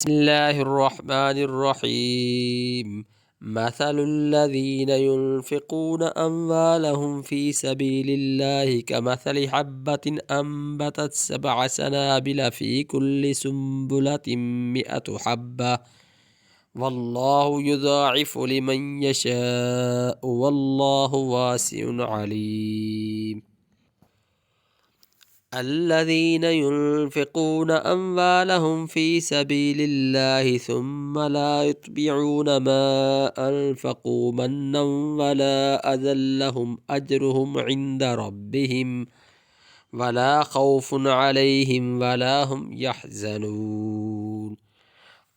الله الرحمن الرحيم. مثل الذين ينفقون أموالهم في سبيل الله كمثل حبة أنبتت 7 سنابل في كل سنبلة 100 حبة، والله يضاعف لمن يشاء والله واسع عليم. الذين ينفقون أموالهم في سبيل الله ثم لا يتبعون ما أنفقوا منا ولا أذى لهم أجرهم عند ربهم ولا خوف عليهم ولا هم يحزنون.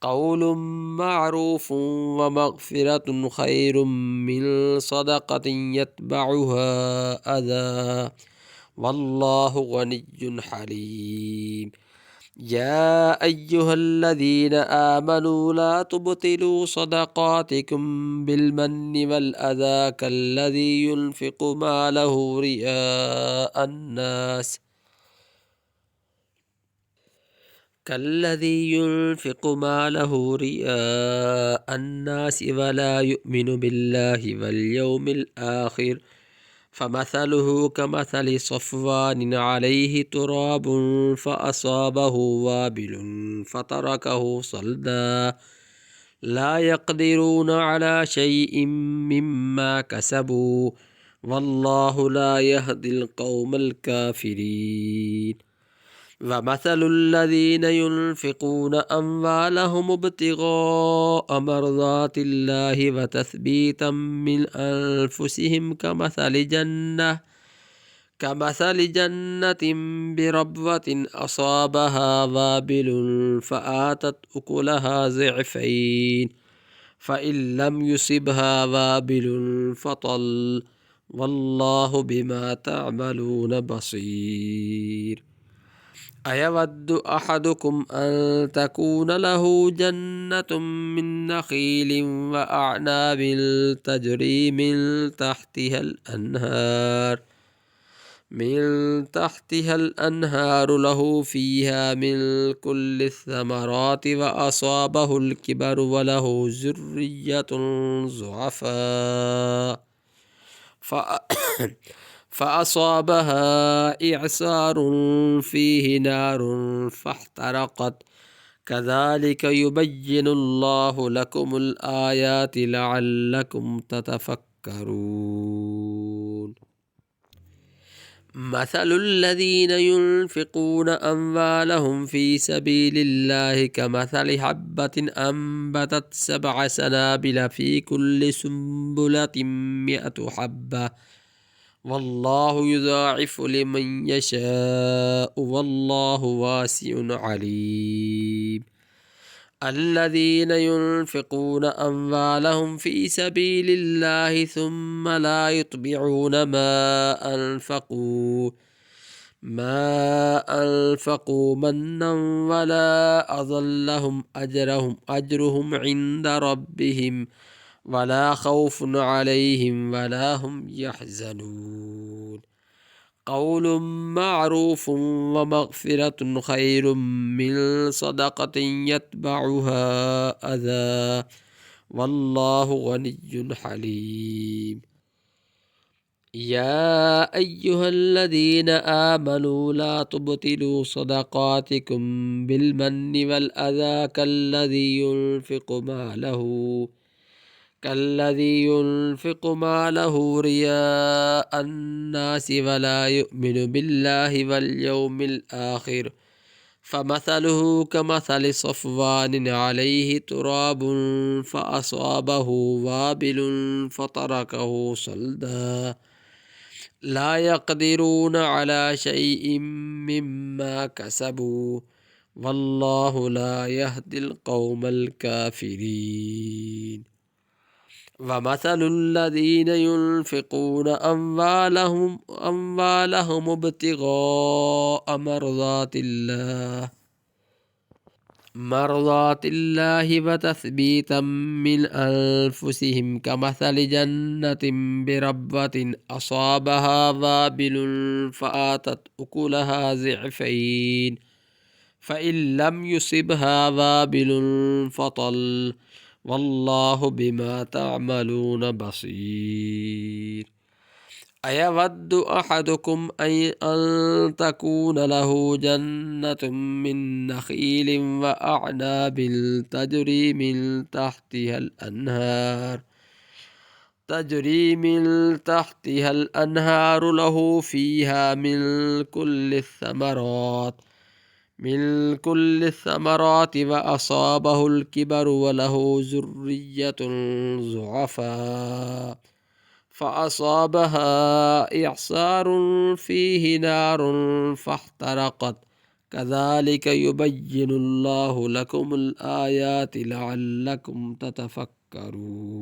قول معروف ومغفرة خير من صدقة يتبعها أذى والله غني حليم. يا أيها الذين آمنوا لا تبطلوا صدقاتكم بالمن والأذى كالذي ينفق ماله رئاء الناس ولا يؤمن بالله واليوم الآخر، فمثله كمثل صفوان عليه تراب فأصابه وابل فتركه صلدا، لا يقدرون على شيء مما كسبوا والله لا يهدي القوم الكافرين. ومثل الذين ينفقون أموالهم ابتغاء مرضات الله وتثبيتا من أنفسهم كمثل جنة بربوة أصابها وابل فآتت أكلها ضعفين، فإن لم يصبها وابل فطل، والله بما تعملون بصير. أيود أحدكم أن تكون له جنة من نخيل وأعناب تجري من تحتها الأنهار له فيها من كل الثمرات وأصابه الكبر وله ذرية ضعفاء فأصابها إعصار فيه نار فاحترقت، كذلك يبين الله لكم الآيات لعلكم تتفكرون. مثل الذين ينفقون أموالهم في سبيل الله كمثل حبة أنبتت 7 سنابل في كل سنبلة 100 حبة، والله يضاعف لمن يشاء والله واسع عليم. الذين ينفقون أموالهم في سبيل الله ثم لا يتبعون ما أنفقوا منا ولا أذى لهم أجرهم عند ربهم ولا خوف عليهم ولا هم يحزنون. قول معروف ومغفرة خير من صدقة يتبعها أذى والله غني حليم. يا أيها الذين آمنوا لا تبطلوا صدقاتكم بالمن والأذى كالذي ينفق ماله رياء الناس ولا يؤمن بالله واليوم الآخر، فمثله كمثل صفوان عليه تراب فأصابه وابل فتركه صلدا، لا يقدرون على شيء مما كسبوا والله لا يهدي القوم الكافرين. ومثل الذين ينفقون أموالهم ابتغاء مرضات الله وتثبيتا من أنفسهم كمثل جنة بربوة أصابها وابل فآتت أكلها ضعفين، فإن لم يصبها وابل فطل والله بما تعملون بصير أيود أحدكم أن تكون له جنة من نخيل وأعناب تجري من تحتها الأنهار له فيها من كل الثمرات وأصابه الكبر وله ذرية ضعفاء فأصابها إعصار فيه نار فاحترقت كذلك يبين الله لكم الآيات لعلكم تتفكرون.